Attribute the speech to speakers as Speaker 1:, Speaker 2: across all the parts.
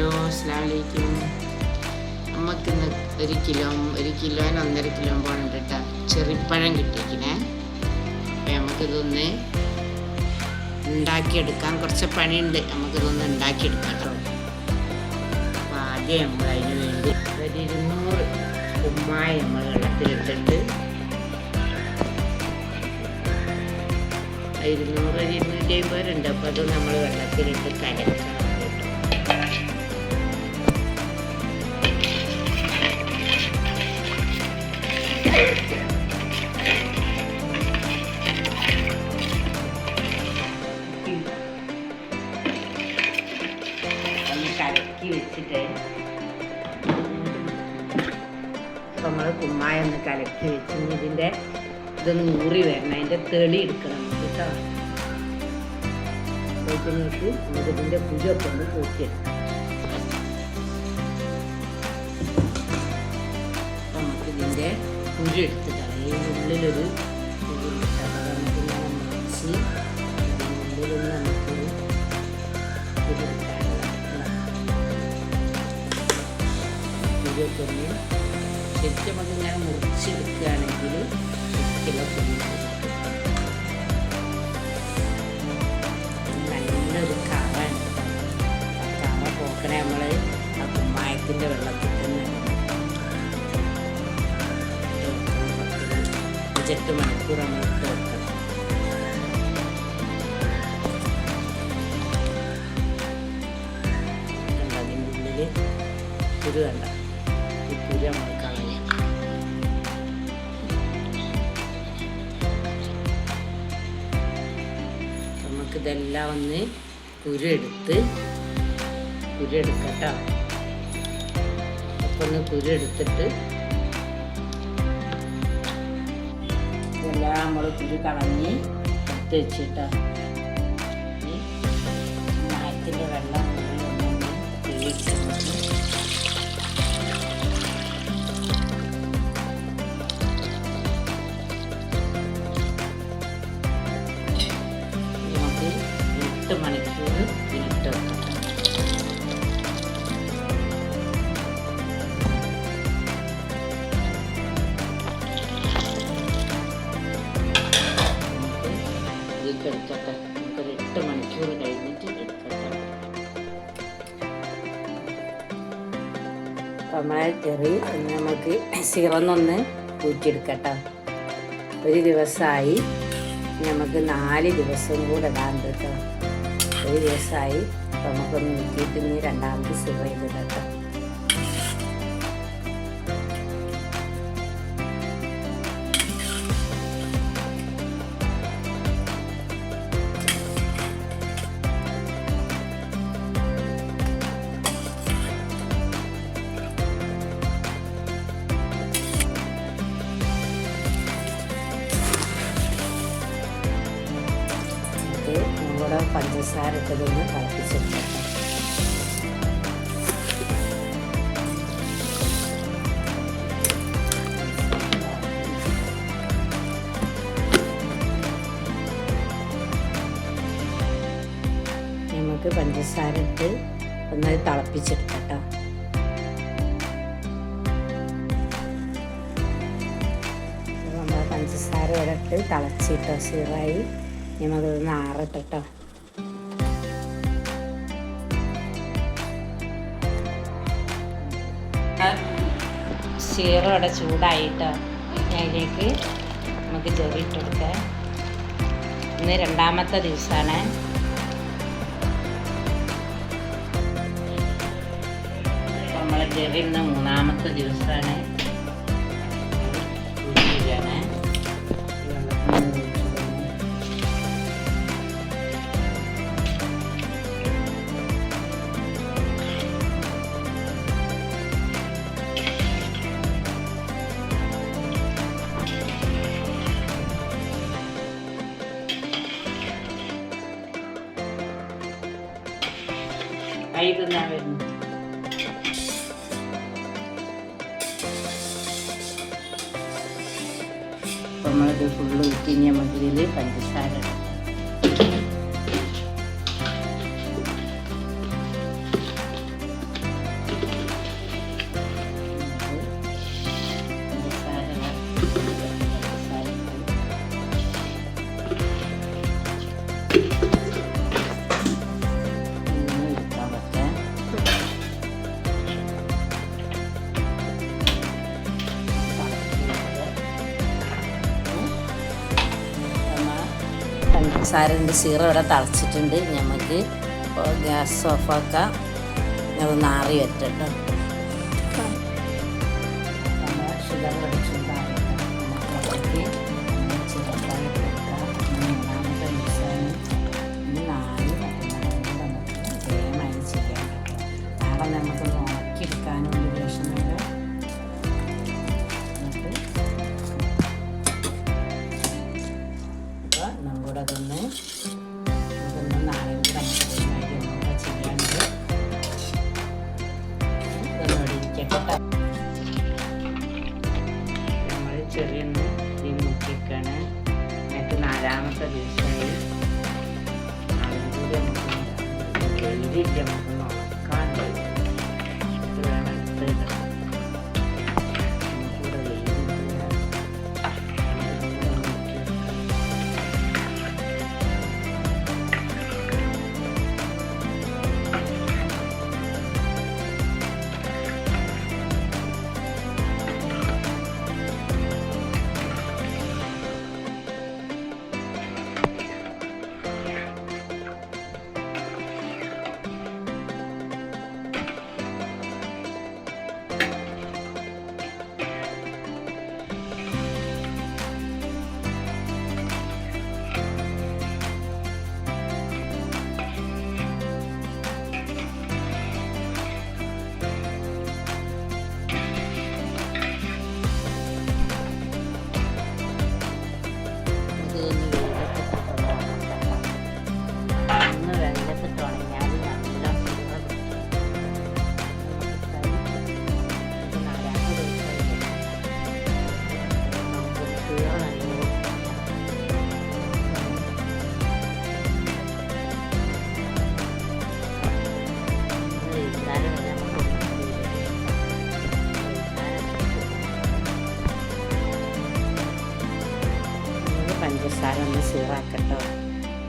Speaker 1: Hello അസ്സലാമു അലൈക്കും. നമുക്കിന്ന് ഒരു കിലോന് 1.5 കിലോ പോകണം കേട്ടോ. ചെറിപ്പഴം കിട്ടിയിരിക്കണേ. അപ്പം നമുക്കിതൊന്ന് ഉണ്ടാക്കിയെടുക്കാൻ കുറച്ച് പണിയുണ്ട്. നമുക്കിതൊന്ന് ഉണ്ടാക്കിയെടുക്കാം കേട്ടോ. അപ്പം ആദ്യം നമ്മൾ അതിന് വേണ്ടി ഒരു 200 കുമ്മായി നമ്മൾ വെള്ളത്തിലിട്ടിട്ട് 200-250 ഉണ്ട്. അപ്പോൾ അത് നമ്മൾ വെള്ളത്തിലിട്ട് കലക്കണം. കലക്കി വെച്ചിട്ട് നമ്മൾ കുമ്മായി ഒന്ന് കലക്കി വെച്ച് ഇതിൻ്റെ ഇതൊന്ന് ഊറി വരണം. അതിൻ്റെ തെളി എടുക്കണം കേട്ടോ. അതിലേക്ക് നമുക്കിതിൻ്റെ കുരുവൊക്കെ ഒന്ന് കൂട്ടിയെടുക്കാം. നമുക്കിതിൻ്റെ കുരു എടുത്ത് കളയും. ഉള്ളിലൊരു കുരു നമുക്കിങ്ങനെ മുറിച്ച് ഉള്ളിലൊന്ന് നമുക്ക് കുരുവൊക്കെ ഒന്ന് ശരിക്കും നമുക്കിങ്ങനെ മുറിച്ചെടുക്കുകയാണെങ്കിൽ നല്ലൊരു കറയാണ്. കറ പോക്കണേ നമ്മൾ ആ കുമ്മായത്തിൻ്റെ വെള്ളത്തിൽ തന്നെ 8 മണിക്കൂർ നമ്മൾ ഇട്ട് വെക്കണം. അതിൻ്റെ ഉള്ളിൽ കുരു കണ്ട ഈ കുരു നമ്മൾ കളയാം. നമുക്കിതെല്ലാം ഒന്ന് കുരു എടുക്കട്ടോ. അപ്പം ഒന്ന് കുരു എടുത്തിട്ട് ഇതെല്ലാം നമ്മൾ കുരു കളഞ്ഞ് എടുത്ത് വെച്ചിട്ടോ. നായത്തിൻ്റെ വെള്ളം ഒന്നൊന്ന് തേച്ച് നമുക്ക് 8 മണിക്കൂർ ഇട്ട് വെക്കാം. എടുക്കട്ടെ. നമുക്കൊരു 8 മണിക്കൂർ കഴിഞ്ഞിട്ട് എടുക്കട്ടെ. നമ്മളെ ചെറി നമുക്ക് സിറന്നൊന്ന് ഊറ്റിയെടുക്കട്ടോ. ഒരു ദിവസമായി. നമുക്ക് 4 ദിവസം കൂടെ ഇടാൻ കേട്ടോ. ഒരു ദിവസമായി. അപ്പം നമുക്കൊന്ന് ഊറ്റിയിട്ട് ഇനി 2ാമത് സിറ ചെയ്തിടട്ടോ. ഇവിടെ പഞ്ചസാര ഇട്ടതൊന്ന് തിളപ്പിച്ചെടുക്കാം. നമുക്ക് പഞ്ചസാര ഇട്ട് ഒന്നത് തിളപ്പിച്ചെടുക്കാം. നമ്മൾ പഞ്ചസാര ഇട്ട് തിളച്ചിട്ടോ സിറായി. നമുക്കതൊന്ന് ആറട്ടോ. സീറോ ഇവിടെ ചൂടായിട്ടോ. അതിലേക്ക് നമുക്ക് ചെറി ഇട്ട് കൊടുക്കാം. ഇന്ന് 2ാമത്തെ ദിവസമാണ്. നമ്മളെ ചെറി ഇന്ന് 3ാമത്തെ ദിവസമാണ്. തിന്നാൻ വരുന്നു. അപ്പം നമ്മളിത് ഫുള്ള് ഊറ്റി നമുക്കിതിൽ പഞ്ചസാര പഞ്ചസാരൻ്റെ സീറ ഇവിടെ തിളച്ചിട്ടുണ്ട്. നമുക്ക് ഗ്യാസ് ഓഫാക്കാം. അത് നാറി വരട്ടെ. നമ്മൾ ഷുഗർ വെച്ചിട്ടുണ്ടാക്കി മൂന്നാമത്തെ ദിവസമാണ്. ഇനി 4 നമുക്ക് ദയമായി ചെയ്യാൻ പറ്റും. നാളെ നമുക്കൊന്ന് ഉണക്കിയെടുക്കാനും ഒരു ലക്ഷണങ്ങൾ അപ്പോൾ നമ്മൂടെ അതൊന്ന് നാളെയും കൂടെ നമുക്ക് ചെയ്യാനുണ്ട്. ഇതൊന്നുകൂടി ഇരിക്കട്ടെ. നമ്മൾ ചെറിയൊന്ന് മുക്കിക്കാണ്. എന്നിട്ട് 4ാമത്തെ ദിവസമായി നാളെയും കൂടി നമുക്ക് വെയിലില്ല, നമുക്കൊന്ന് ഉണക്കാനുണ്ട്. ഇത് വേണം എടുത്തിട്ട് നമുക്കിവിടെ വെയിലില്ല. പഞ്ചസാര ഒന്ന് സീറാക്കട്ടോ.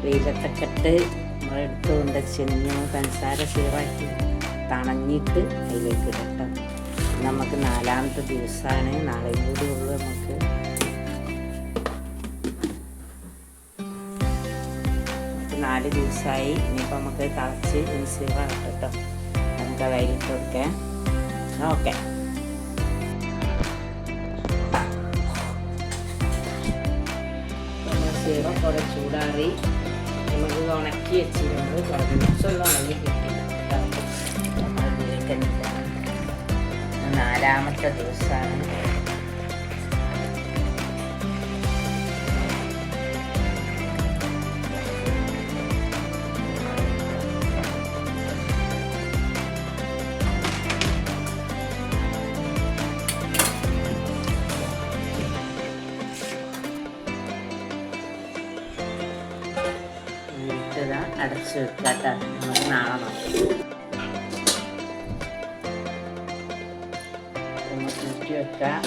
Speaker 1: വെയിലത്തൊക്കെ ഇട്ട് നമ്മളെടുത്ത് കൊണ്ട് ചെന്ന് പഞ്ചസാര സീറാക്കി തണഞ്ഞിട്ട് അതിലേക്ക് ഇടട്ടോ. നമുക്ക് 4ാമത്തെ ദിവസമാണ്. നാളെയും കൂടി ഉള്ളു. നമുക്ക് 4 ദിവസമായി. ഇനിയിപ്പോൾ നമുക്ക് തിളച്ച് ഇനി സീറാക്കട്ടോ. നമുക്ക് അതിലിട്ട് കൊടുക്കാം. ഓക്കെ. സീറ കൂടെ ചൂടാറി നമുക്ക് ഉണക്കി വെച്ചിരുന്നത് കുറച്ചൊന്ന് ഉണങ്ങി കിട്ടി. നമ്മളിതിലേക്ക് 4ാമത്തെ ദിവസമാണ്. അടച്ച് വെക്കാട്ടോ. നമുക്ക് നാളെ നോക്കാം. നമുക്ക് ഊറ്റി വെക്കാം.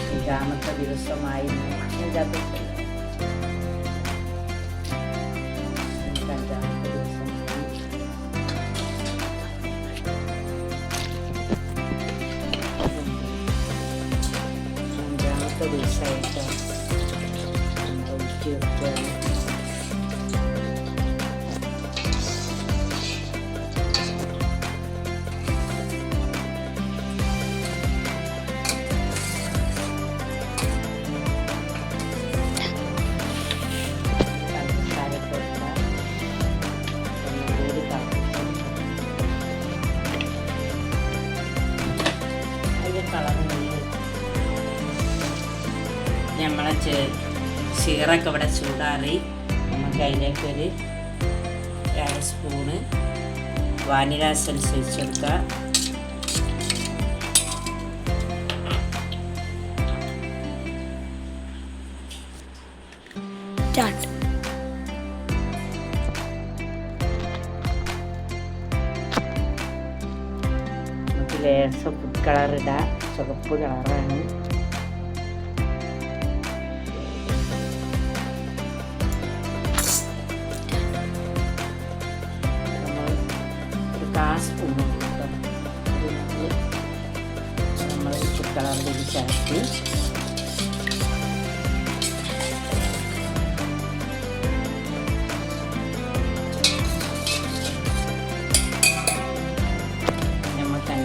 Speaker 1: 5ാമത്തെ ദിവസമായി. 5ാമത്തെ ദിവസമായിട്ട് ഊറ്റി വെക്കാം. നമ്മളെ സീറൊക്കെ ഇവിടെ ചൂടാറി. നമുക്ക് അതിലേക്കൊരു 2 സ്പൂണ് വാനില എസൻസ് ഒഴിച്ച് കൊടുക്കാം. നമുക്ക് ലേശം ഫുഡ് കളർ ഇടാം. ചുവപ്പ് കളറാണ്. സ്പൂൺ നമ്മൾ ഫുഡ് കളറിൽ ചേർത്ത്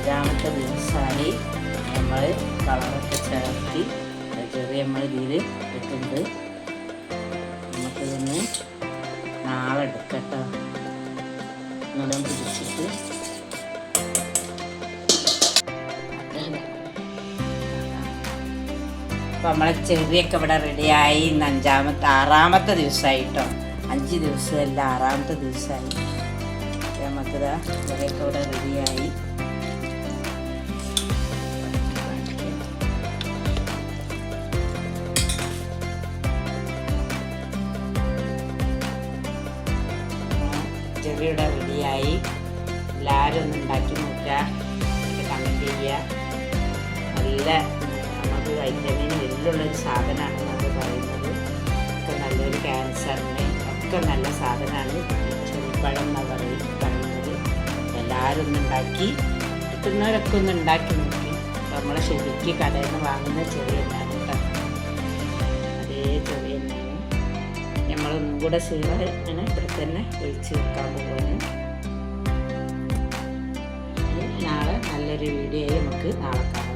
Speaker 1: 5-ാമത്തെ ദിവസമായി നമ്മൾ കളറൊക്കെ ചേർത്തി ചെറിയ നമ്മൾ ഇതിൽ ഇട്ടുണ്ട്. നമുക്കിതൊന്ന് നാളെ എടുക്കട്ടോ. നല്ലോണം പിടിച്ചിട്ട് അപ്പോൾ നമ്മളെ ചെറിയൊക്കെ ഇവിടെ റെഡിയായി. ഇന്ന് 6-ാമത്തെ ദിവസമായിട്ടോ. 5 ദിവസമല്ല, 6-ാമത്തെ ദിവസമായി. നമുക്കിതാ ചെറിയൊക്കെ ഇവിടെ റെഡിയായി. ചെറിയുടെ റെഡിയായി. എല്ലാവരും ഒന്ന് ഉണ്ടാക്കി നോക്കുക, കമൻറ്റ് ചെയ്യുക. നല്ല നമുക്ക് വൈറ്റമിൻ എല്ലുള്ളൊരു സാധനമാണെന്നാണ് പറയുന്നത്. ഒക്കെ നല്ലൊരു ക്യാൻസറിന് ഒക്കെ നല്ല സാധനമാണ് ചെറുപ്പഴം എന്നാണ് പറയുന്നത്. എല്ലാവരും ഒന്ന് ഉണ്ടാക്കി, കിട്ടുന്നവരൊക്കെ ഒന്ന് ഉണ്ടാക്കി നോക്കി. നമ്മളെ ശരിക്ക് കടയിൽ നിന്ന് വാങ്ങുന്ന ചെറിയ എണ്ണയാണ് കേട്ടോ. അതേ ചെറിയ എണ്ണയാണ്. നമ്മളൊന്നും കൂടെ സീറ ഇങ്ങനെ ഇവിടെ തന്നെ ഒഴിച്ച് വെക്കാൻ പോകുന്നു. നാളെ നല്ലൊരു വീഡിയോയിൽ നമുക്ക് നാളെ കാണാം.